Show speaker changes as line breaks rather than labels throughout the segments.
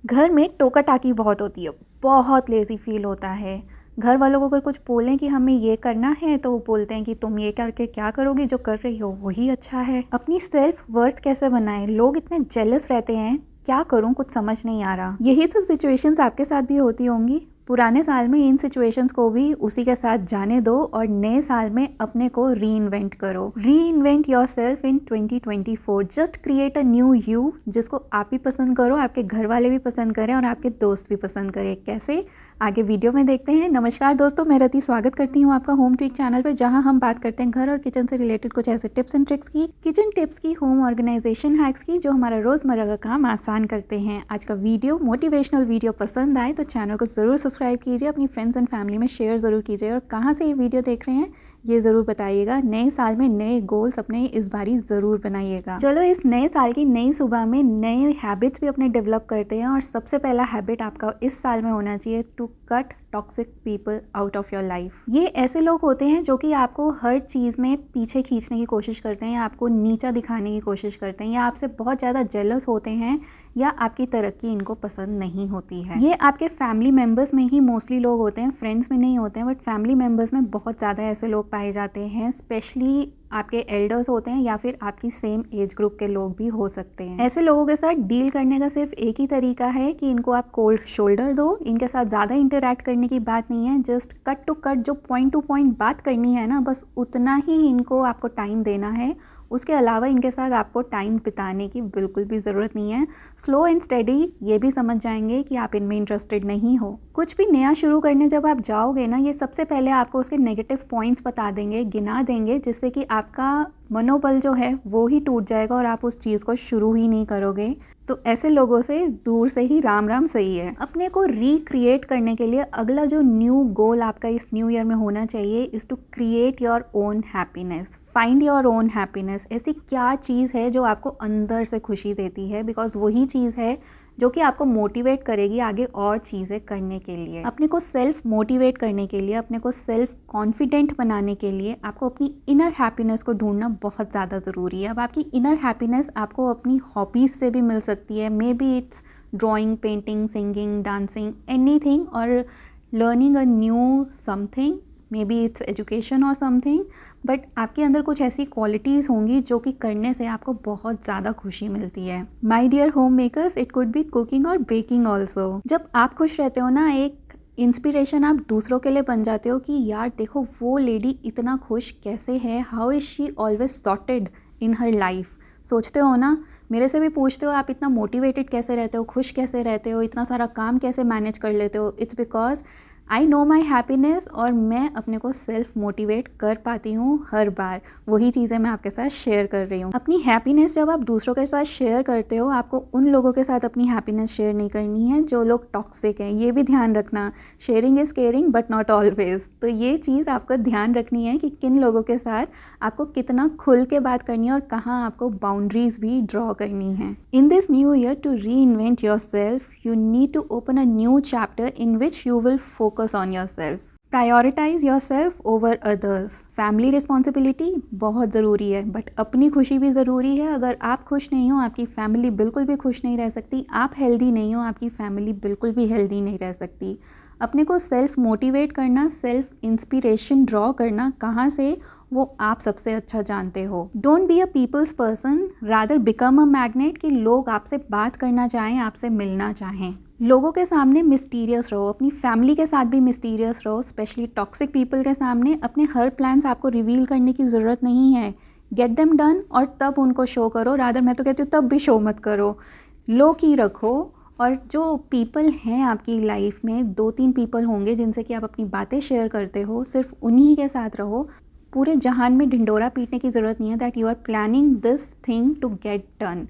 घर में टोका टाकी बहुत होती है, बहुत लेज़ी फील होता है। घर वालों को अगर कुछ बोलें कि हमें ये करना है तो वो बोलते हैं कि तुम ये करके क्या करोगी, जो कर रही हो वही अच्छा है। अपनी सेल्फ वर्थ कैसे बनाएं? लोग इतने जेलस रहते हैं, क्या करूं, कुछ समझ नहीं आ रहा। यही सब सिचुएशंस आपके साथ भी होती होंगी। पुराने साल में इन सिचुएशंस को भी उसी के साथ जाने दो और नए साल में अपने को री इन्वेंट करो। री invent yourself in 2024। Just create a new you, जिसको आप भी पसंद करो, आपके घर वाले भी पसंद करें और आपके दोस्त भी पसंद करें। कैसे, आगे वीडियो में देखते हैं। नमस्कार दोस्तों, मैं रति स्वागत करती हूँ आपका होम ट्रिक चैनल पर, जहाँ हम बात करते हैं घर और किचन से रिलेटेड कुछ ऐसे टिप्स एंड ट्रिक्स की, किचन टिप्स की, होम ऑर्गेनाइजेशन हैक्स की, जो हमारा रोज़मर्रा का काम आसान करते हैं। आज का वीडियो मोटिवेशनल वीडियो पसंद आए तो चैनल को ज़रूर सब्सक्राइब कीजिए, अपनी फ्रेंड्स एंड फैमिली में शेयर ज़रूर कीजिए और कहाँ से ये वीडियो देख रहे हैं ये ज़रूर बताइएगा। नए साल में नए गोल्स अपने इस बारी ज़रूर बनाइएगा। चलो, इस नए साल की नई सुबह में नए हैबिट्स भी अपने डेवलप करते हैं। और सबसे पहला हैबिट आपका इस साल में होना चाहिए to cut toxic people out of your life. ये ऐसे लोग होते हैं जो कि आपको हर चीज़ में पीछे खींचने की कोशिश करते हैं, आपको नीचा दिखाने की कोशिश करते हैं, या आपसे बहुत ज़्यादा जेलस होते हैं, या आपकी तरक्की इनको पसंद नहीं होती है। ये आपके फैमिली मेम्बर्स में ही मोस्टली लोग होते हैं, फ्रेंड्स में नहीं होते हैं, बट फैमिली मेम्बर्स में बहुत ज़्यादा ऐसे लोग पाए जाते हैं। स्पेशली आपके एल्डर्स होते हैं या फिर आपकी सेम एज ग्रुप के लोग भी हो सकते हैं। ऐसे लोगों के साथ डील करने का सिर्फ एक ही तरीका है कि इनको आप कोल्ड शोल्डर दो। इनके साथ ज़्यादा इंटरेक्ट करने की बात नहीं है, जस्ट कट टू कट जो पॉइंट टू पॉइंट बात करनी है ना, बस उतना ही इनको आपको टाइम देना है। उसके अलावा इनके साथ आपको टाइम बिताने की बिल्कुल भी ज़रूरत नहीं है। स्लो एंड स्टेडी ये भी समझ जाएंगे कि आप इनमें इंटरेस्टेड नहीं हो। कुछ भी नया शुरू करने जब आप जाओगे ना, ये सबसे पहले आपको उसके नेगेटिव पॉइंट्स बता देंगे, गिना देंगे, जिससे कि आपका मनोबल जो है वो ही टूट जाएगा और आप उस चीज़ को शुरू ही नहीं करोगे। तो ऐसे लोगों से दूर से ही राम राम सही है। अपने को रिक्रिएट करने के लिए अगला जो न्यू गोल आपका इस न्यू ईयर में होना चाहिए is to create your own happiness. Find your own happiness. ऐसी क्या चीज़ है जो आपको अंदर से खुशी देती है, बिकॉज वही चीज़ है जो कि आपको मोटिवेट करेगी आगे और चीज़ें करने के लिए। अपने को सेल्फ मोटिवेट करने के लिए, अपने को सेल्फ कॉन्फिडेंट बनाने के लिए आपको अपनी इनर हैप्पीनेस को ढूंढना बहुत ज़्यादा ज़रूरी है। अब आपकी इनर हैप्पीनेस आपको अपनी हॉबीज़ से भी मिल सकती है। Maybe it's drawing, painting, singing, dancing, anything, और learning a new something, maybe it's education और समथिंग। बट आपके अंदर कुछ ऐसी क्वालिटीज़ होंगी जो कि करने से आपको बहुत ज़्यादा खुशी मिलती है। My dear home makers, it could be cooking और बेकिंग ऑल्सो। जब आप खुश रहते हो ना, एक इंस्पिरेशन आप दूसरों के लिए बन जाते हो कि यार देखो वो लेडी इतना खुश कैसे है, how is she always sorted in her life. सोचते हो ना, मेरे से भी पूछते हो आप इतना मोटिवेटेड कैसे रहते हो, खुश कैसे रहते हो, इतना सारा काम कैसे मैनेज कर लेते हो। It's because I know my happiness, और मैं अपने को सेल्फ मोटिवेट कर पाती हूँ हर बार। वही चीज़ें मैं आपके साथ शेयर कर रही हूँ। अपनी हैप्पीनेस जब आप दूसरों के साथ शेयर करते हो, आपको उन लोगों के साथ अपनी हैप्पीनेस शेयर नहीं करनी है जो लोग टॉक्सिक हैं। ये भी ध्यान रखना, sharing is caring but not always. तो ये चीज़ आपको ध्यान रखनी है कि किन लोगों के साथ आपको कितना खुल के बात करनी है और कहाँ आपको बाउंड्रीज भी ड्रॉ करनी है। In this new year, to reinvent yourself, you need to open a new chapter in which you will focus on yourself. Prioritize yourself over others. Family responsibility बहुत ज़रूरी है, but अपनी खुशी भी ज़रूरी है। अगर आप खुश नहीं हो, आपकी फैमिली बिल्कुल भी खुश नहीं रह सकती। आप हेल्दी नहीं हो, आपकी फैमिली बिल्कुल भी हेल्दी नहीं रह सकती। अपने को सेल्फ मोटिवेट करना, सेल्फ इंस्पिरेशन ड्रॉ करना कहाँ से, वो आप सबसे अच्छा जानते हो। Don't be a people's person, rather become a magnet, कि लोग आपसे बात करना चाहें, आपसे मिलना चाहें। लोगों के सामने मिस्टीरियस रहो, अपनी फैमिली के साथ भी मिस्टीरियस रहो। स्पेशली टॉक्सिक पीपल के सामने अपने हर प्लान्स आपको रिवील करने की ज़रूरत नहीं है। गेट देम डन और तब उनको शो करो। रादर मैं तो कहती हूँ तब भी शो मत करो, लो की रखो। और जो पीपल हैं आपकी लाइफ में, 2-3 पीपल होंगे जिनसे कि आप अपनी बातें शेयर करते हो, सिर्फ उन्हीं के साथ रहो। पूरे जहान में ढिंडोरा पीटने की ज़रूरत नहीं है that you are planning this thing to get done.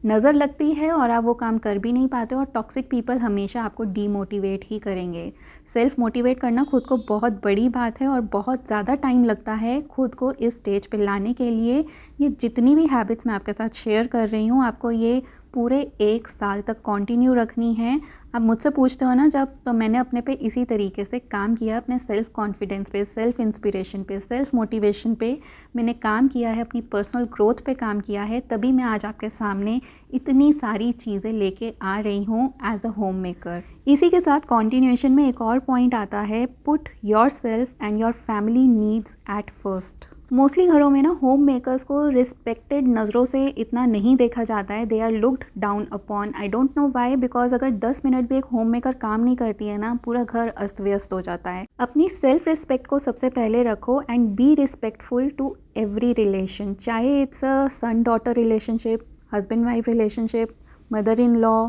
नज़र लगती है और आप वो काम कर भी नहीं पाते, और टॉक्सिक पीपल हमेशा आपको डीमोटिवेट ही करेंगे। सेल्फ मोटिवेट करना खुद को बहुत बड़ी बात है और बहुत ज़्यादा टाइम लगता है खुद को इस स्टेज पे लाने के लिए। ये जितनी भी हैबिट्स मैं आपके साथ शेयर कर रही हूँ, आपको ये पूरे 1 साल तक कंटिन्यू रखनी है। आप मुझसे पूछते हो ना जब, तो मैंने अपने पे इसी तरीके से काम किया, अपने सेल्फ़ कॉन्फिडेंस पे, सेल्फ़ इंस्पिरेशन पे, सेल्फ़ मोटिवेशन पे मैंने काम किया है, अपनी पर्सनल ग्रोथ पे काम किया है, तभी मैं आज आपके सामने इतनी सारी चीज़ें लेके आ रही हूँ एज़ अ होम मेकर। इसी के साथ कॉन्टिन्यूएशन में एक और पॉइंट आता है, put yourself and your family needs at first. Mostly घरों में ना होम मेकर्स को रिस्पेक्टेड नज़रों से इतना नहीं देखा जाता है, they are looked down upon. I don't know why, because अगर 10 मिनट भी एक होम मेकर काम नहीं करती है ना, पूरा घर अस्त व्यस्त हो जाता है। अपनी सेल्फ रिस्पेक्ट को सबसे पहले रखो and be respectful to every relation, चाहे it's a son daughter relationship, husband wife relationship, mother in law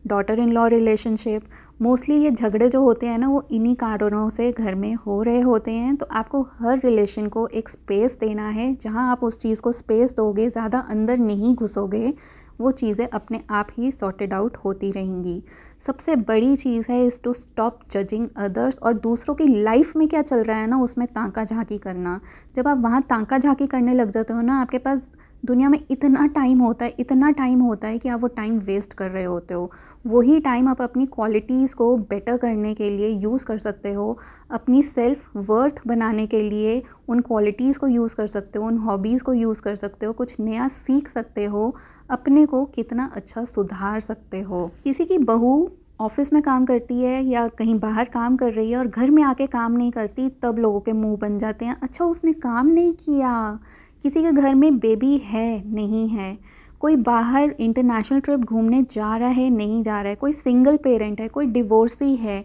daughter in law relationship. Mostly ये झगड़े जो होते हैं ना, वो इन्हीं कारणों से घर में हो रहे होते हैं। तो आपको हर रिलेशन को एक स्पेस देना है, जहाँ आप उस चीज़ को स्पेस दोगे, ज़्यादा अंदर नहीं घुसोगे, वो चीज़ें अपने आप ही सॉर्टेड आउट होती रहेंगी। सबसे बड़ी चीज़ है is to stop judging others, और दूसरों की लाइफ में क्या चल रहा है ना, उसमें ताका झांकी करना। जब आप वहाँ ताका झांकी करने लग जाते हो ना, आपके पास दुनिया में इतना टाइम होता है कि आप वो टाइम वेस्ट कर रहे होते हो। वही टाइम आप अपनी क्वालिटीज़ को बेटर करने के लिए यूज़ कर सकते हो, अपनी सेल्फ वर्थ बनाने के लिए उन क्वालिटीज़ को यूज़ कर सकते हो, उन हॉबीज़ को यूज़ कर सकते हो, कुछ नया सीख सकते हो, अपने को कितना अच्छा सुधार सकते हो। किसी की बहू ऑफिस में काम करती है या कहीं बाहर काम कर रही है और घर में आके काम नहीं करती, तब लोगों के मुंह बन जाते हैं, अच्छा उसने काम नहीं किया। किसी के घर में बेबी है, नहीं है, कोई बाहर इंटरनेशनल ट्रिप घूमने जा रहा है, नहीं जा रहा है, कोई सिंगल पेरेंट है, कोई डिवोर्सी है,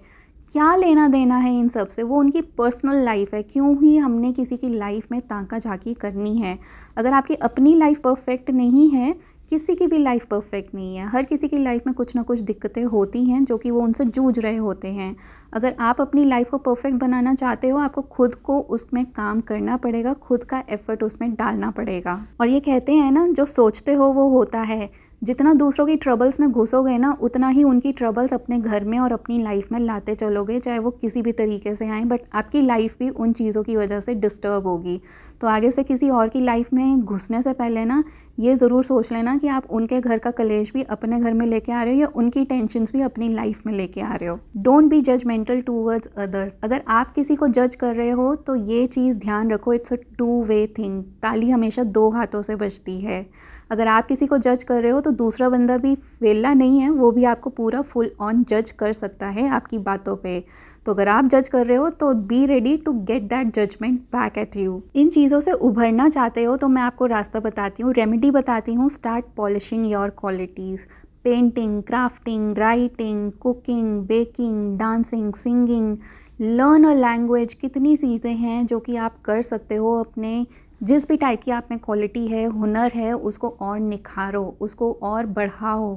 क्या लेना देना है इन सब से? वो उनकी पर्सनल लाइफ है, क्यों ही हमने किसी की लाइफ में ताका झाकी करनी है? अगर आपकी अपनी लाइफ परफेक्ट नहीं है, किसी की भी लाइफ परफेक्ट नहीं है। हर किसी की लाइफ में कुछ ना कुछ दिक्कतें होती हैं जो कि वो उनसे जूझ रहे होते हैं। अगर आप अपनी लाइफ को परफेक्ट बनाना चाहते हो, आपको खुद को उसमें काम करना पड़ेगा, खुद का एफर्ट उसमें डालना पड़ेगा। और ये कहते हैं ना, जो सोचते हो वो होता है। जितना दूसरों की ट्रबल्स में घुसोगे ना, उतना ही उनकी ट्रबल्स अपने घर में और अपनी लाइफ में लाते चलोगे, चाहे वो किसी भी तरीके से आएँ, बट आपकी लाइफ भी उन चीज़ों की वजह से डिस्टर्ब होगी। तो आगे से किसी और की लाइफ में घुसने से पहले ना, ये ज़रूर सोच लेना कि आप उनके घर का कलेश भी अपने घर में लेके आ रहे हो या उनकी टेंशन्स भी अपनी लाइफ में लेके आ रहे हो। Don't be judgmental towards others. अगर आप किसी को जज कर रहे हो तो ये चीज़ ध्यान रखो, इट्स अ 2 वे थिंग। ताली हमेशा 2 हाथों से बजती है। अगर आप किसी को जज कर रहे हो तो दूसरा बंदा भी वेला नहीं है, वो भी आपको पूरा फुल ऑन जज कर सकता है आपकी बातों पे। तो अगर आप जज कर रहे हो तो be ready to get that judgment back at you. इन चीज़ों से उभरना चाहते हो तो मैं आपको रास्ता बताती हूँ, रेमेडी बताती हूँ। Start polishing your qualities. Painting, crafting, writing, cooking, baking, dancing, singing, learn a language. कितनी चीज़ें हैं जो कि आप कर सकते हो। अपने जिस भी टाइप की आप में क्वालिटी है, हुनर है, उसको और निखारो, उसको और बढ़ाओ।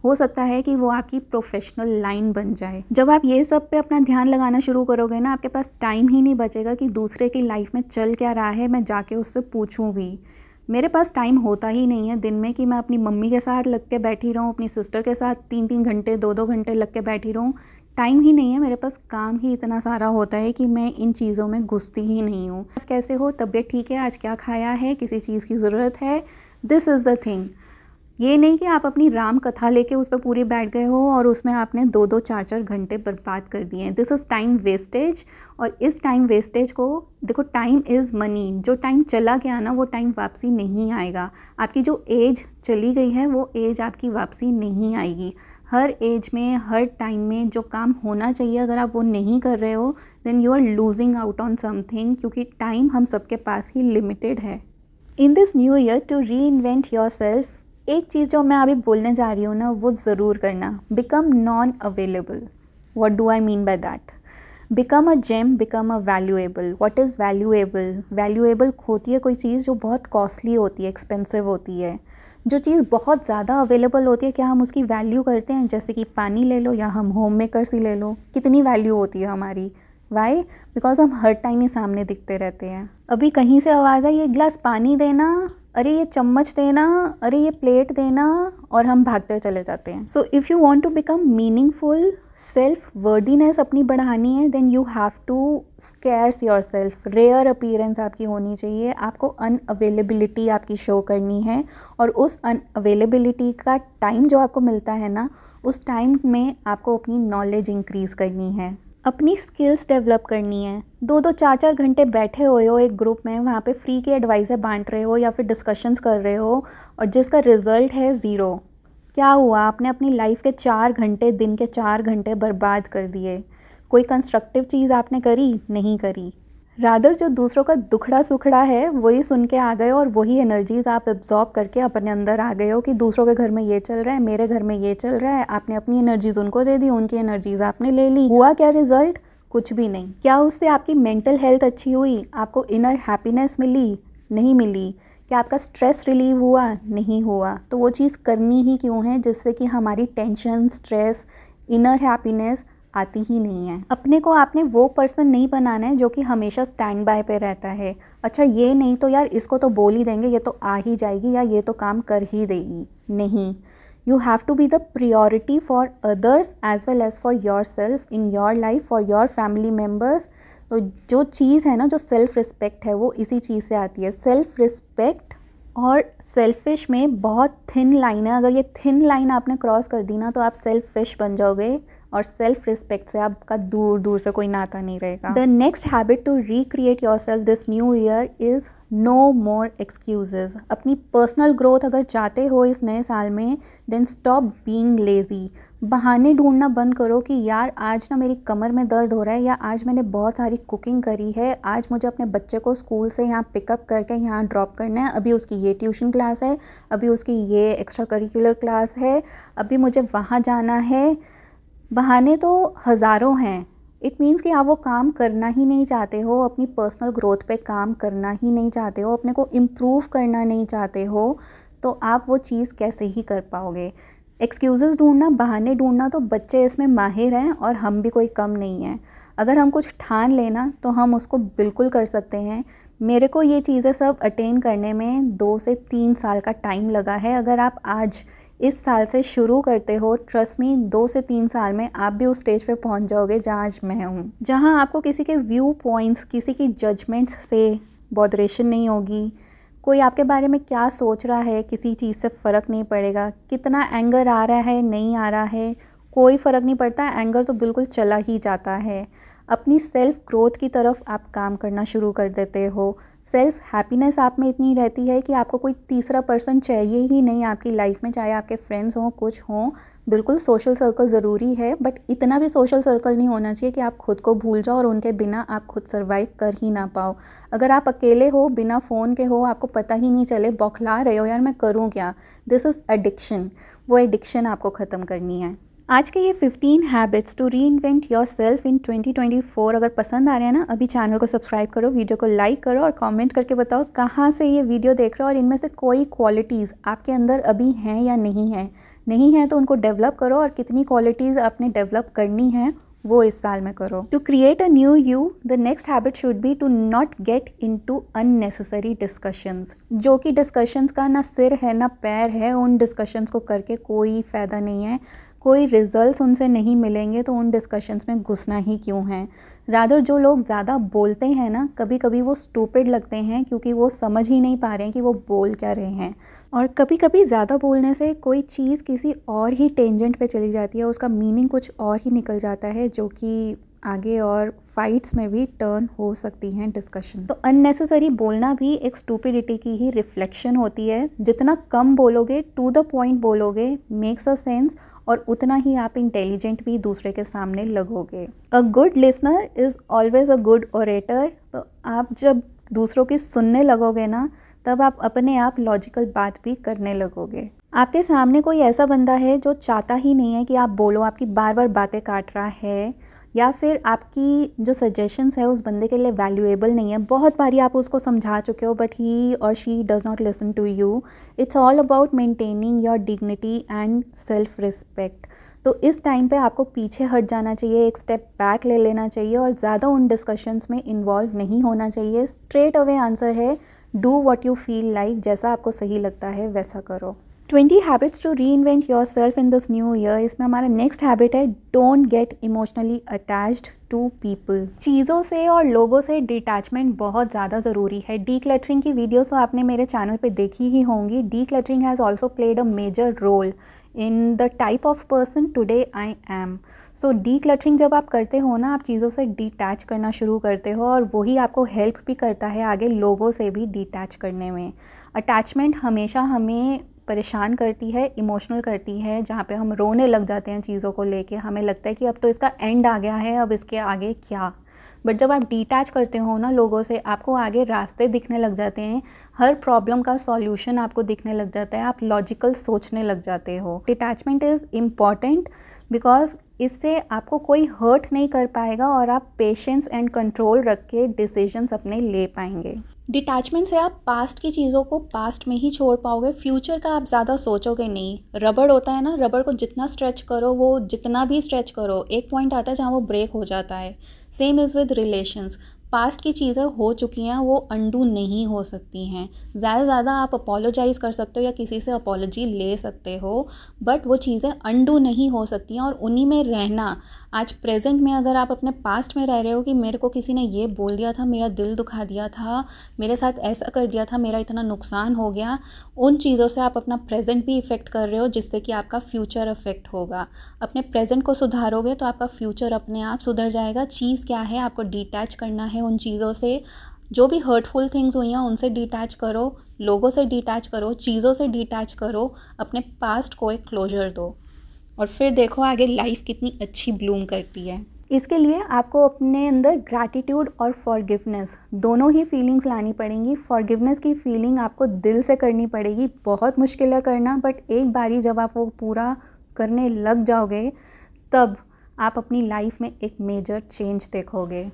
हो सकता है कि वो आपकी प्रोफेशनल लाइन बन जाए। जब आप ये सब पे अपना ध्यान लगाना शुरू करोगे ना, आपके पास टाइम ही नहीं बचेगा कि दूसरे की लाइफ में चल क्या रहा है मैं जाके उससे पूछूं भी। मेरे पास टाइम होता ही नहीं है दिन में कि मैं अपनी मम्मी के साथ लग के बैठी रहूँ, अपनी सिस्टर के साथ 3-3 घंटे 2-2 घंटे लग के बैठी रहूँ। टाइम ही नहीं है मेरे पास, काम ही इतना सारा होता है कि मैं इन चीज़ों में घुसती ही नहीं हूँ। कैसे हो, तबीयत ठीक है, आज क्या खाया है, किसी चीज़ की ज़रूरत है, दिस इज़ द थिंग। ये नहीं कि आप अपनी राम कथा लेके उस पर पूरी बैठ गए हो और उसमें आपने 2-2 4-4 घंटे बर्बाद कर दिए हैं। This is time wastage. और इस टाइम वेस्टेज को देखो, टाइम इज़ मनी। जो टाइम चला गया ना, वो टाइम वापसी नहीं आएगा। आपकी जो एज चली गई है, वो एज आपकी वापसी नहीं आएगी। हर एज में, हर टाइम में जो काम होना चाहिए, अगर आप वो नहीं कर रहे हो, then you are losing out on something, क्योंकि टाइम हम सबके पास ही लिमिटेड है। In this new year, to reinvent yourself, एक चीज़ जो मैं अभी बोलने जा रही हूँ ना, वो ज़रूर करना। Become non available. What do I mean by that? Become a gem, become a valuable. What is valuable? Valuable होती है कोई चीज़ जो बहुत कॉस्टली होती है, एक्सपेंसिव होती है। जो चीज़ बहुत ज़्यादा अवेलेबल होती है, क्या हम उसकी वैल्यू करते हैं? जैसे कि पानी ले लो या हम होम मेकर्स ही ले लो, कितनी वैल्यू होती है हमारी। वाई? बिकॉज हम हर टाइम ही सामने दिखते रहते हैं। अभी कहीं से आवाज़ आई, एक गिलास पानी देना, अरे ये चम्मच देना, अरे ये प्लेट देना, और हम भागते चले जाते हैं। So if you want to become meaningful, self worthiness अपनी बढ़ानी है, then you have to scarce yourself. Rare appearance आपकी होनी चाहिए, आपको अनअवेलेबिलिटी आपकी शो करनी है, और उस अनअवेलेबिलिटी का टाइम जो आपको मिलता है ना, उस टाइम में आपको अपनी नॉलेज इंक्रीज़ करनी है, अपनी स्किल्स डेवलप करनी है। 2-2 4-4 घंटे बैठे हुए हो एक ग्रुप में, वहाँ पे फ्री की एडवाइस बांट रहे हो या फिर डिस्कशंस कर रहे हो, और जिसका रिज़ल्ट है ज़ीरो। क्या हुआ? आपने अपनी लाइफ के 4 घंटे, दिन के 4 घंटे बर्बाद कर दिए। कोई कंस्ट्रक्टिव चीज़ आपने करी? नहीं करी। रादर जो दूसरों का दुखड़ा सुखड़ा है वही सुन के आ गए, और वही एनर्जीज़ आप एब्जॉर्ब करके अपने अंदर आ गए हो कि दूसरों के घर में ये चल रहा है, मेरे घर में ये चल रहा है। आपने अपनी एनर्जीज़ उनको दे दी, उनकी एनर्जीज़ आपने ले ली। हुआ क्या रिज़ल्ट? कुछ भी नहीं। क्या उससे आपकी मेंटल हेल्थ अच्छी हुई? आपको इनर हैप्पीनेस मिली? नहीं मिली। क्या आपका स्ट्रेस रिलीव हुआ? नहीं हुआ। तो वो चीज़ करनी ही क्यों है जिससे कि हमारी टेंशन, स्ट्रेस, इनर हैप्पीनेस आती ही नहीं है। अपने को आपने वो पर्सन नहीं बनाना है जो कि हमेशा स्टैंड बाय पे रहता है। अच्छा ये नहीं तो यार इसको तो बोल ही देंगे, ये तो आ ही जाएगी, या ये तो काम कर ही देगी। नहीं, you have to be the priority for others as well as for yourself in your life, for your family members. तो जो चीज़ है ना, जो सेल्फ रिस्पेक्ट है, वो इसी चीज़ से आती है। सेल्फ रिस्पेक्ट और सेल्फिश में बहुत थिन लाइन है। अगर ये थिन लाइन आपने क्रॉस कर दी ना, तो आप सेल्फिश बन जाओगे, और सेल्फ रिस्पेक्ट से आपका दूर दूर से कोई नाता नहीं रहेगा। The next habit to recreate yourself this new year is no more excuses. अपनी पर्सनल ग्रोथ अगर चाहते हो इस नए साल में, देन स्टॉप बीइंग लेज़ी। बहाने ढूंढना बंद करो कि यार आज ना मेरी कमर में दर्द हो रहा है, या आज मैंने बहुत सारी कुकिंग करी है, आज मुझे अपने बच्चे को स्कूल से यहाँ पिकअप करके यहाँ ड्रॉप करना है, अभी उसकी ये ट्यूशन क्लास है, अभी उसकी ये एक्स्ट्रा करिकुलर क्लास है, अभी मुझे वहाँ जाना है। बहाने तो हज़ारों हैं। इट मीन्स कि आप वो काम करना ही नहीं चाहते हो, अपनी पर्सनल ग्रोथ पे काम करना ही नहीं चाहते हो, अपने को इम्प्रूव करना नहीं चाहते हो, तो आप वो चीज़ कैसे ही कर पाओगे। एक्सक्यूज़ेस ढूंढना, बहाने ढूंढना, तो बच्चे इसमें माहिर हैं और हम भी कोई कम नहीं हैं। अगर हम कुछ ठान लेना तो हम उसको बिल्कुल कर सकते हैं। मेरे को ये चीज़ें सब अटेन करने में 2 से 3 साल का टाइम लगा है। अगर आप आज इस साल से शुरू करते हो, ट्रस्ट मी 2 से 3 साल में आप भी उस स्टेज पे पहुंच जाओगे जहां आज मैं हूं, जहां आपको किसी के व्यू पॉइंट्स, किसी की जजमेंट्स से बॉदरेशन नहीं होगी। कोई आपके बारे में क्या सोच रहा है, किसी चीज़ से फ़र्क नहीं पड़ेगा। कितना एंगर आ रहा है, नहीं आ रहा है, कोई फ़र्क नहीं पड़ता। एंगर तो बिल्कुल चला ही जाता है। अपनी सेल्फ ग्रोथ की तरफ आप काम करना शुरू कर देते हो। सेल्फ हैप्पीनेस आप में इतनी रहती है कि आपको कोई तीसरा पर्सन चाहिए ही नहीं आपकी लाइफ में, चाहे आपके फ्रेंड्स हों, कुछ हों। बिल्कुल सोशल सर्कल ज़रूरी है, बट इतना भी सोशल सर्कल नहीं होना चाहिए कि आप खुद को भूल जाओ और उनके बिना आप खुद सर्वाइव कर ही ना पाओ। अगर आप अकेले हो, बिना फ़ोन के हो, आपको पता ही नहीं चले, बौखला रहे हो यार मैं करूँ क्या, दिस इज़ एडिक्शन। वो एडिक्शन आपको ख़त्म करनी है। आज के ये 15 habits to reinvent yourself in 2024 अगर पसंद आ रहे हैं ना, अभी चैनल को सब्सक्राइब करो, वीडियो को लाइक करो, और कमेंट करके बताओ कहाँ से ये वीडियो देख रहे हो, और इनमें से कोई क्वालिटीज़ आपके अंदर अभी हैं या नहीं है। नहीं है तो उनको डेवलप करो, और कितनी क्वालिटीज़ आपने डेवलप करनी है वो इस साल में करो। To create a new you, the next habit should be to not get into unnecessary discussions. जो कि डिस्कशंस का ना सिर है ना पैर है, उन डिस्कशंस को करके कोई फ़ायदा नहीं है, कोई रिजल्ट्स उनसे नहीं मिलेंगे, तो उन डिस्कशंस में घुसना ही क्यों है। रादर जो लोग ज़्यादा बोलते हैं ना, कभी कभी वो स्टूपिड लगते हैं क्योंकि वो समझ ही नहीं पा रहे हैं कि वो बोल क्या रहे हैं। और कभी कभी ज़्यादा बोलने से कोई चीज़ किसी और ही टेंजेंट पे चली जाती है, उसका मीनिंग कुछ और ही निकल जाता है, जो कि आगे और फाइट्स में भी टर्न हो सकती हैं डिस्कशन। तो अननेसेसरी बोलना भी एक स्टूपिडिटी की ही रिफ्लेक्शन होती है। जितना कम बोलोगे, टू द पॉइंट बोलोगे, मेक्स अ सेंस, और उतना ही आप इंटेलिजेंट भी दूसरे के सामने लगोगे। A good listener is always a good orator. तो आप जब दूसरों की सुनने लगोगे ना, तब आप अपने आप लॉजिकल बात भी करने लगोगे। आपके सामने कोई ऐसा बंदा है जो चाहता ही नहीं है कि आप बोलो, आपकी बार बार बातें काट रहा है, या फिर आपकी जो सजेशंस है उस बंदे के लिए वैल्यूएबल नहीं है। बहुत बारी आप उसको समझा चुके हो, बट ही और she does not listen to you. It's all about maintaining your dignity and self respect. तो इस टाइम पे आपको पीछे हट जाना चाहिए, एक स्टेप बैक ले लेना चाहिए, और ज़्यादा उन डिस्कशंस में इन्वॉल्व नहीं होना चाहिए। स्ट्रेट अवे आंसर है, do what you feel like, जैसा आपको सही लगता है वैसा करो। 20 habits to reinvent yourself in this new year. इसमें हमारा नेक्स्ट हैबिट है don't get emotionally attached to people. चीज़ों से और लोगों से डिटैचमेंट बहुत ज़्यादा ज़रूरी है। डीक्लटरिंग की वीडियोस तो आपने मेरे चैनल पे देखी ही होंगी। Decluttering has also played a major role in the type of person today I am. So decluttering जब आप करते हो ना, आप चीज़ों से डिटैच करना शुरू करते हो और वही आपको हेल्प भी करता है आगे लोगों से भी डिटैच करने में। अटैचमेंट हमेशा हमें परेशान करती है, इमोशनल करती है, जहाँ पे हम रोने लग जाते हैं चीज़ों को लेके। हमें लगता है कि अब तो इसका एंड आ गया है, अब इसके आगे क्या। बट जब आप डिटैच करते हो ना लोगों से, आपको आगे रास्ते दिखने लग जाते हैं, हर प्रॉब्लम का सॉल्यूशन आपको दिखने लग जाता है, आप लॉजिकल सोचने लग जाते हो। डिटैचमेंट इज़ इम्पॉर्टेंट बिकॉज इससे आपको कोई हर्ट नहीं कर पाएगा और आप पेशेंस एंड कंट्रोल रख के डिसीजंस अपने ले पाएंगे। डिटैचमेंट से आप पास्ट की चीज़ों को पास्ट में ही छोड़ पाओगे, फ्यूचर का आप ज़्यादा सोचोगे नहीं। रबड़ होता है ना, रबड़ को जितना स्ट्रेच करो, वो जितना भी स्ट्रेच करो, एक पॉइंट आता है जहाँ वो ब्रेक हो जाता है। Same is with relations. Past की चीज़ें हो चुकी हैं, वो अनडू नहीं हो सकती हैं। ज़्यादा से ज़्यादा आप अपोलोजाइज़ कर सकते हो या किसी से अपोलॉजी ले सकते हो, बट वो चीज़ें अनडू नहीं हो सकती हैं और उन्हीं में रहना। आज प्रेजेंट में अगर आप अपने पास्ट में रह रहे हो कि मेरे को किसी ने ये बोल दिया था, मेरा दिल दुखा दिया था, मेरे साथ ऐसा कर दिया था, मेरा इतना नुकसान हो गया, उन चीज़ों से आप अपना प्रेजेंट भी इफ़ेक्ट कर रहे हो, जिससे कि आपका फ्यूचर अफेक्ट होगा। अपने प्रेजेंट को सुधारोगे तो आपका फ्यूचर अपने आप सुधर जाएगा। चीज़ क्या है, आपको डिटैच करना है उन चीज़ों से। जो भी हर्टफुल थिंग्स हुई हैं उनसे डिटैच करो, लोगों से डिटैच करो, चीज़ों से डिटैच करो, अपने पास्ट को एक क्लोजर दो और फिर देखो आगे लाइफ कितनी अच्छी ब्लूम करती है। इसके लिए आपको अपने अंदर ग्रैटिट्यूड और फॉरगिवनेस दोनों ही फीलिंग्स लानी पड़ेंगी। फॉरगिवनेस की फीलिंग आपको दिल से करनी पड़ेगी। बहुत मुश्किल है करना, बट एक बारी जब आप वो पूरा करने लग जाओगे तब आप अपनी लाइफ में एक मेजर चेंज देखोगे।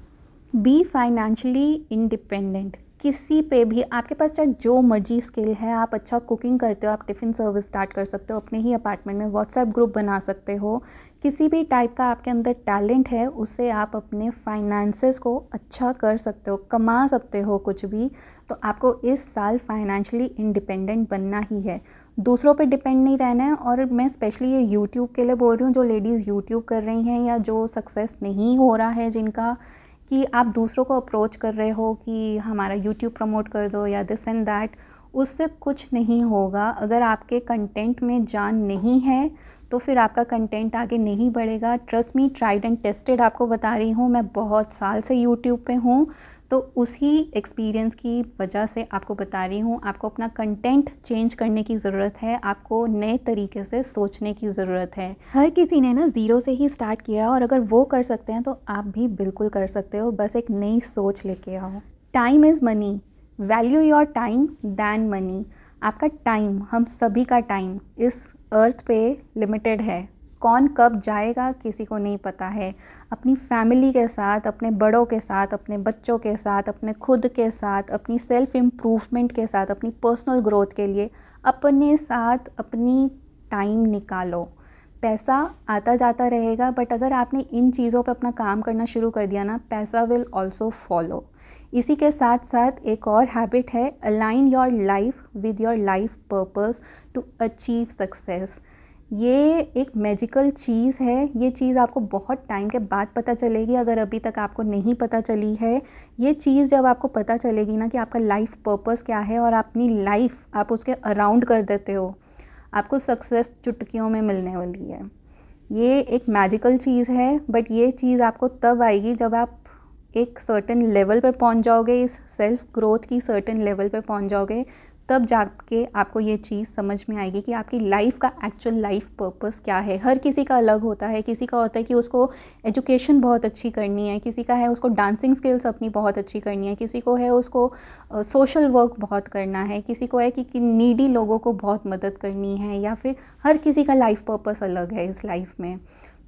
Be financially independent. किसी पे भी आपके पास चाहे जो मर्जी स्किल है, आप अच्छा कुकिंग करते हो, आप टिफ़िन सर्विस स्टार्ट कर सकते हो, अपने ही अपार्टमेंट में व्हाट्सएप ग्रुप बना सकते हो। किसी भी टाइप का आपके अंदर टैलेंट है, उससे आप अपने फाइनेंसेस को अच्छा कर सकते हो, कमा सकते हो कुछ भी। तो आपको इस साल फाइनेंशियली इंडिपेंडेंट बनना ही है, दूसरों पे डिपेंड नहीं रहना है। और मैं स्पेशली ये यूट्यूब के लिए बोल रही हूँ, जो लेडीज़ यूट्यूब कर रही हैं या जो सक्सेस नहीं हो रहा है जिनका, कि आप दूसरों को अप्रोच कर रहे हो कि हमारा यूट्यूब प्रमोट कर दो या दिस एंड दैट, उससे कुछ नहीं होगा। अगर आपके कंटेंट में जान नहीं है तो फिर आपका कंटेंट आगे नहीं बढ़ेगा। Trust me, tried and tested आपको बता रही हूँ, मैं बहुत साल से यूट्यूब पे हूँ, तो उसी एक्सपीरियंस की वजह से आपको बता रही हूँ। आपको अपना कंटेंट चेंज करने की ज़रूरत है, आपको नए तरीके से सोचने की ज़रूरत है। हर किसी ने ना ज़ीरो से ही स्टार्ट किया और अगर वो कर सकते हैं तो आप भी बिल्कुल कर सकते हो, बस एक नई सोच लेके आओ। Time is money, value your time than money. आपका टाइम, हम सभी का टाइम इस अर्थ पे लिमिटेड है। कौन कब जाएगा किसी को नहीं पता है। अपनी फैमिली के साथ, अपने बड़ों के साथ, अपने बच्चों के साथ, अपने खुद के साथ, अपनी सेल्फ इम्प्रूवमेंट के साथ, अपनी पर्सनल ग्रोथ के लिए अपने साथ अपनी टाइम निकालो। पैसा आता जाता रहेगा, बट अगर आपने इन चीज़ों पे अपना काम करना शुरू कर दिया ना, पैसा विल ऑल्सो फॉलो। इसी के साथ साथ एक और हैबिट है, align your life with your life purpose to achieve success. ये एक मैजिकल चीज़ है, ये चीज़ आपको बहुत टाइम के बाद पता चलेगी, अगर अभी तक आपको नहीं पता चली है। ये चीज़ जब आपको पता चलेगी ना कि आपका लाइफ पर्पस क्या है और अपनी लाइफ आप उसके अराउंड कर देते हो, आपको सक्सेस चुटकियों में मिलने वाली है। ये एक मैजिकल चीज़ है, बट ये चीज़ आपको तब आएगी जब आप एक सर्टेन लेवल पे पहुंच जाओगे, इस सेल्फ ग्रोथ की सर्टेन लेवल पे पहुंच जाओगे, तब जाके आपको ये चीज़ समझ में आएगी कि आपकी लाइफ का एक्चुअल लाइफ पर्पस क्या है। हर किसी का अलग होता है। किसी का होता है कि उसको एजुकेशन बहुत अच्छी करनी है, किसी का है उसको डांसिंग स्किल्स अपनी बहुत अच्छी करनी है, किसी को है उसको सोशल वर्क बहुत करना है, किसी को है कि नीडी लोगों को बहुत मदद करनी है, या फिर हर किसी का लाइफ पर्पस अलग है इस लाइफ में।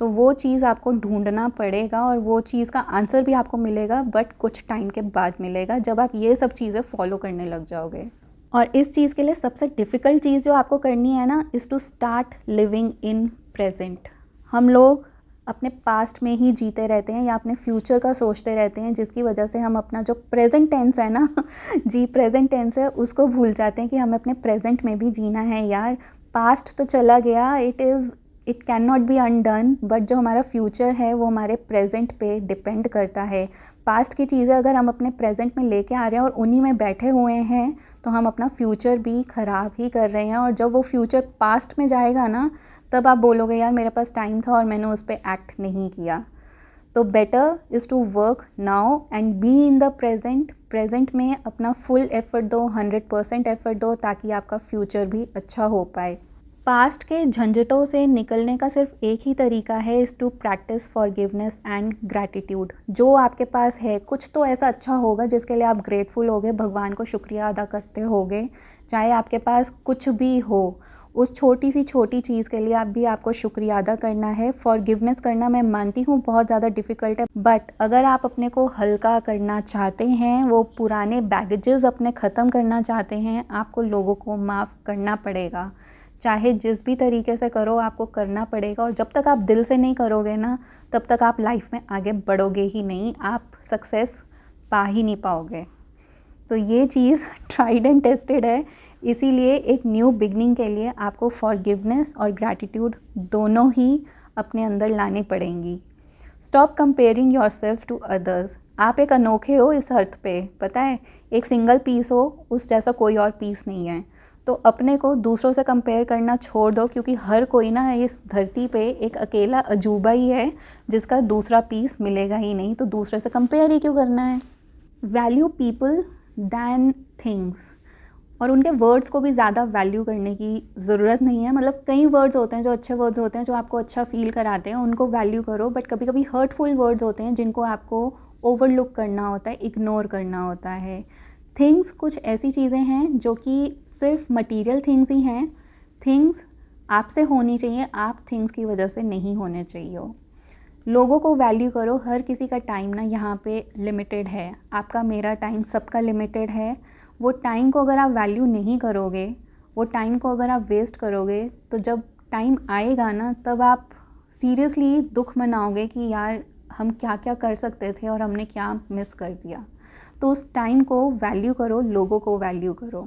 तो वो चीज़ आपको ढूंढना पड़ेगा और वो चीज़ का आंसर भी आपको मिलेगा, बट कुछ टाइम के बाद मिलेगा, जब आप ये सब चीज़ें फॉलो करने लग जाओगे। और इस चीज़ के लिए सबसे डिफ़िकल्ट चीज़ जो आपको करनी है ना, is to start living in present. हम लोग अपने पास्ट में ही जीते रहते हैं या अपने फ्यूचर का सोचते रहते हैं, जिसकी वजह से हम अपना जो प्रेजेंट टेंस है ना जी प्रेजेंट टेंस है, उसको भूल जाते हैं कि हमें अपने प्रेजेंट में भी जीना है यार। पास्ट तो चला गया, it can not be undone, but जो हमारा फ्यूचर है वो हमारे प्रेजेंट पे डिपेंड करता है। पास्ट की चीज़ें अगर हम अपने प्रेजेंट में लेके आ रहे हैं और उन्हीं में बैठे हुए हैं, तो हम अपना फ्यूचर भी ख़राब ही कर रहे हैं। और जब वो फ्यूचर पास्ट में जाएगा ना, तब आप बोलोगे यार मेरे पास टाइम था और मैंने उस पर एक्ट नहीं किया। तो better is to work now and be in the present में अपना फुल एफर्ट दो, 100% एफर्ट दो, ताकि आपका फ्यूचर भी अच्छा हो पाए। पास्ट के झंझटों से निकलने का सिर्फ एक ही तरीका है, is to practice forgiveness and gratitude. जो आपके पास है कुछ तो ऐसा अच्छा होगा जिसके लिए आप ग्रेटफुल होगे, भगवान को शुक्रिया अदा करते होगे। चाहे आपके पास कुछ भी हो, उस छोटी सी छोटी चीज़ के लिए आपको शुक्रिया अदा करना है। फॉरगिवनेस करना मैं मानती हूँ बहुत ज़्यादा डिफ़िकल्ट है, बट अगर आप अपने को हल्का करना चाहते हैं, वो पुराने बैगेजेस अपने ख़त्म करना चाहते हैं, आपको लोगों को माफ़ करना पड़ेगा। चाहे जिस भी तरीके से करो, आपको करना पड़ेगा। और जब तक आप दिल से नहीं करोगे ना, तब तक आप लाइफ में आगे बढ़ोगे ही नहीं, आप सक्सेस पा ही नहीं पाओगे। तो ये चीज़ ट्राइड एंड टेस्टेड है, इसीलिए एक न्यू बिगनिंग के लिए आपको फॉरगिवनेस और ग्रैटिट्यूड दोनों ही अपने अंदर लाने पड़ेंगी। Stop comparing yourself to others. आप एक अनोखे हो इस अर्थ पे, पता है, एक सिंगल पीस हो, उस जैसा कोई और पीस नहीं है। तो अपने को दूसरों से कंपेयर करना छोड़ दो, क्योंकि हर कोई ना इस धरती पे एक अकेला अजूबा ही है जिसका दूसरा पीस मिलेगा ही नहीं, तो दूसरे से कंपेयर ही क्यों करना है। वैल्यू पीपल दैन थिंग्स, और उनके वर्ड्स को भी ज़्यादा वैल्यू करने की ज़रूरत नहीं है। मतलब कई वर्ड्स होते हैं जो अच्छे वर्ड्स होते हैं, जो आपको अच्छा फील कराते हैं, उनको वैल्यू करो, बट कभी कभी हर्टफुल वर्ड्स होते हैं जिनको आपको ओवरलुक करना होता है, इग्नोर करना होता है। थिंग्स कुछ ऐसी चीज़ें हैं जो कि सिर्फ मटेरियल थिंग्स ही हैं। थिंग्स आपसे होनी चाहिए, आप थिंग्स की वजह से नहीं होने चाहिए हो। लोगों को वैल्यू करो, हर किसी का टाइम ना यहाँ पे लिमिटेड है, आपका मेरा टाइम सबका लिमिटेड है। वो टाइम को अगर आप वैल्यू नहीं करोगे, वो टाइम को अगर आप वेस्ट करोगे, तो जब टाइम आएगा ना, तब आप सीरियसली दुख मनाओगे कि यार हम क्या क्या कर सकते थे और हमने क्या मिस कर दिया। तो उस टाइम को वैल्यू करो, लोगों को वैल्यू करो।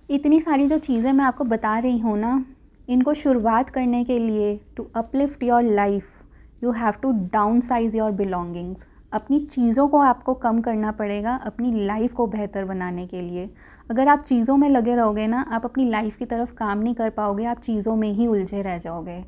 इतनी सारी जो चीज़ें मैं आपको बता रही हूँ ना, इनको शुरुआत करने के लिए to uplift your life you have to downsize your belongings. अपनी चीज़ों को आपको कम करना पड़ेगा अपनी लाइफ को बेहतर बनाने के लिए। अगर आप चीज़ों में लगे रहोगे ना, आप अपनी लाइफ की तरफ काम नहीं कर पाओगे, आप चीज़ों में ही उलझे रह जाओगे।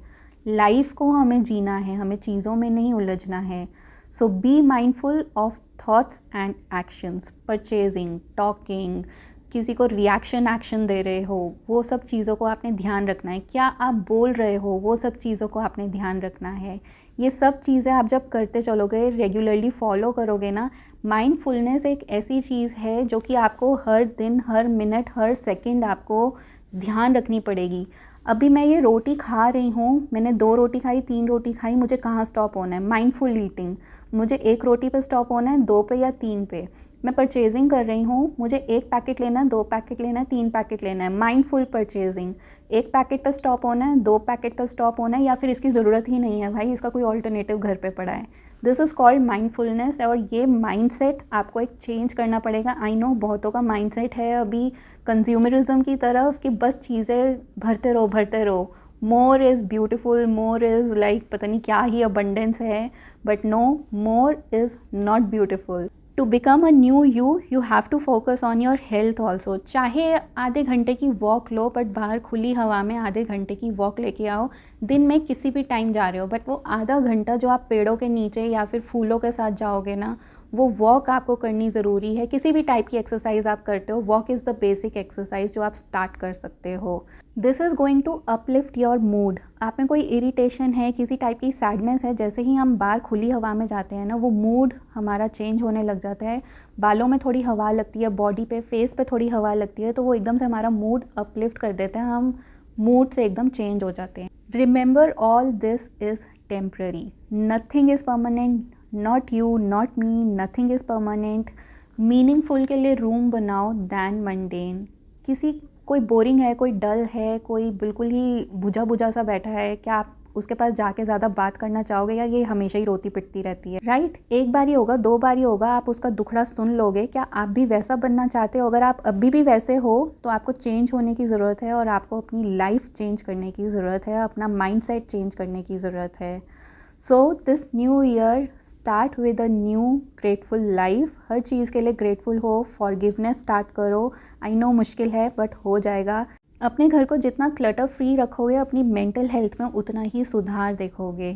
लाइफ को हमें जीना है, हमें चीज़ों में नहीं उलझना है। So be mindful of thoughts and actions, purchasing, talking, किसी को रिएक्शन एक्शन दे रहे हो, वो सब चीज़ों को आपने ध्यान रखना है। क्या आप बोल रहे हो, वो सब चीज़ों को आपने ध्यान रखना है। ये सब चीज़ें आप जब करते चलोगे, रेगुलरली फॉलो करोगे ना, माइंडफुलनेस एक ऐसी चीज़ है जो कि आपको हर दिन, हर मिनट, हर सेकंड आपको ध्यान रखनी पड़ेगी। अभी मैं ये रोटी खा रही हूँ, मैंने 2 रोटी खाई, 3 रोटी खाई, मुझे कहाँ स्टॉप होना है। माइंडफुल ईटिंग, मुझे 1 रोटी पे स्टॉप होना है, 2 पे या 3 पे। मैं परचेजिंग कर रही हूँ, मुझे 1 पैकेट लेना है, 2 पैकेट लेना है, 3 पैकेट लेना है। माइंडफुल परचेजिंग, 1 पैकेट पे स्टॉप होना है, 2 पैकेट पे स्टॉप होना है, या फिर इसकी ज़रूरत ही नहीं है भाई, इसका कोई ऑल्टरनेटिव घर पे पड़ा है। This is called mindfulness. और ये माइंडसेट आपको एक चेंज करना पड़ेगा। आई नो बहुतों का माइंडसेट है अभी कंज्यूमरिज्म की तरफ, कि बस चीज़ें भरते रहो भरते रहो। More is beautiful, more is like पता नहीं क्या ही अबंडेंस है, but no, more is not beautiful. To become a new you have to focus on your health also. चाहे आधे घंटे की वॉक लो, बट बाहर खुली हवा में आधे घंटे की वॉक लेके आओ। दिन में किसी भी टाइम जा रहे हो, बट वो आधा घंटा जो आप पेड़ों के नीचे या फिर फूलों के साथ जाओगे ना, वो वॉक आपको करनी ज़रूरी है। किसी भी टाइप की एक्सरसाइज आप करते हो, walk is the basic exercise जो आप स्टार्ट कर सकते हो। This is going to uplift your mood. आप में कोई इरिटेशन है, किसी टाइप की सैडनेस है, जैसे ही हम बाहर खुली हवा में जाते हैं ना, वो मूड हमारा चेंज होने लग जाता है। बालों में थोड़ी हवा लगती है, बॉडी पे, फेस पे थोड़ी हवा लगती है, तो वो एकदम से हमारा मूड अपलिफ्ट कर देते हैं, हम मूड से एकदम चेंज हो जाते हैं। Remember all this is temporary, nothing is permanent, not you, not me, nothing is permanent. Meaningful के लिए रूम बनाओ दैन मंडेन। कोई बोरिंग है, कोई डल है, कोई बिल्कुल ही बुझा बुझा सा बैठा है, क्या आप उसके पास जाके ज़्यादा बात करना चाहोगे या ये हमेशा ही रोती पिटती रहती है, राइट? एक बार ही होगा, 2 बार ही होगा, आप उसका दुखड़ा सुन लोगे। क्या आप भी वैसा बनना चाहते हो? अगर आप अभी भी वैसे हो तो आपको चेंज होने की ज़रूरत है और आपको अपनी लाइफ चेंज करने की ज़रूरत है, अपना माइंडसेट चेंज करने की ज़रूरत है। So this new year start with a new grateful life. हर चीज़ के लिए ग्रेटफुल हो, फॉरगिवनेस स्टार्ट करो। आई नो मुश्किल है बट हो जाएगा। अपने घर को जितना क्लटर फ्री रखोगे, अपनी मेंटल हेल्थ में उतना ही सुधार देखोगे।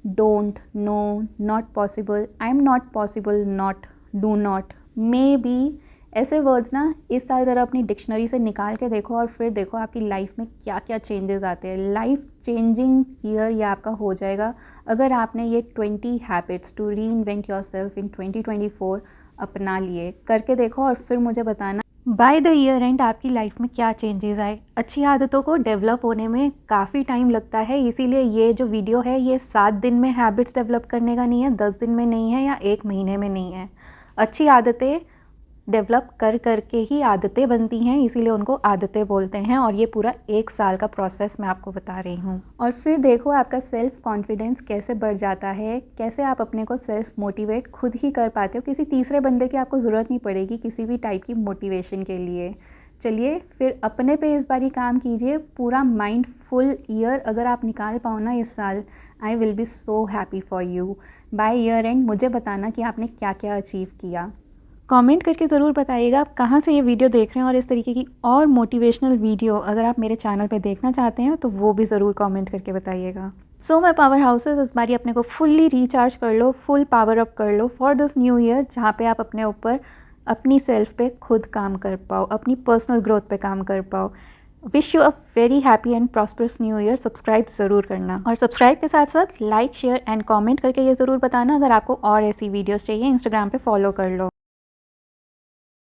Don't, no, not possible, I am not possible, not, do not, maybe, ऐसे वर्ड्स ना इस साल ज़रा अपनी डिक्शनरी से निकाल के देखो और फिर देखो आपकी लाइफ में क्या क्या चेंजेस आते हैं। लाइफ चेंजिंग ईयर ये आपका हो जाएगा अगर आपने ये 20 habits to reinvent yourself in 2024 अपना लिए। करके देखो और फिर मुझे बताना बाय द ईयर एंड आपकी लाइफ में क्या चेंजेस आए। अच्छी आदतों को डेवलप होने में काफ़ी टाइम लगता है, इसीलिए ये जो वीडियो है ये 7 दिन में हैबिट्स डेवलप करने का नहीं है, 10 दिन में नहीं है या 1 महीने में नहीं है। अच्छी आदतें डेवलप कर करके ही आदतें बनती हैं, इसीलिए उनको आदतें बोलते हैं और ये पूरा 1 साल का प्रोसेस मैं आपको बता रही हूँ। और फिर देखो आपका सेल्फ कॉन्फिडेंस कैसे बढ़ जाता है, कैसे आप अपने को सेल्फ मोटिवेट खुद ही कर पाते हो। किसी तीसरे बंदे की आपको ज़रूरत नहीं पड़ेगी किसी भी टाइप की मोटिवेशन के लिए। चलिए फिर अपने पे इस बारी काम कीजिए। पूरा माइंडफुल ईयर अगर आप निकाल पाओ ना इस साल, I will be so happy for you. By year and मुझे बताना कि आपने क्या क्या अचीव किया। कमेंट करके ज़रूर बताइएगा आप कहाँ से ये वीडियो देख रहे हैं और इस तरीके की और मोटिवेशनल वीडियो अगर आप मेरे चैनल पे देखना चाहते हैं तो वो भी ज़रूर कमेंट करके बताइएगा। सो माय पावर हाउसेस, इस बारी अपने को फुल्ली रिचार्ज कर लो, फुल पावर अप कर लो फॉर दिस न्यू ईयर, जहाँ पे आप अपने ऊपर अपनी सेल्फ पे खुद काम कर पाओ, अपनी पर्सनल ग्रोथ पे काम कर पाओ। Wish you a very happy and prosperous new year. Subscribe ज़रूर करना और सब्सक्राइब के साथ साथ लाइक, शेयर एंड कमेंट करके ये ज़रूर बताना अगर आपको और ऐसी वीडियोस चाहिए। इंस्टाग्राम पे फॉलो कर लो।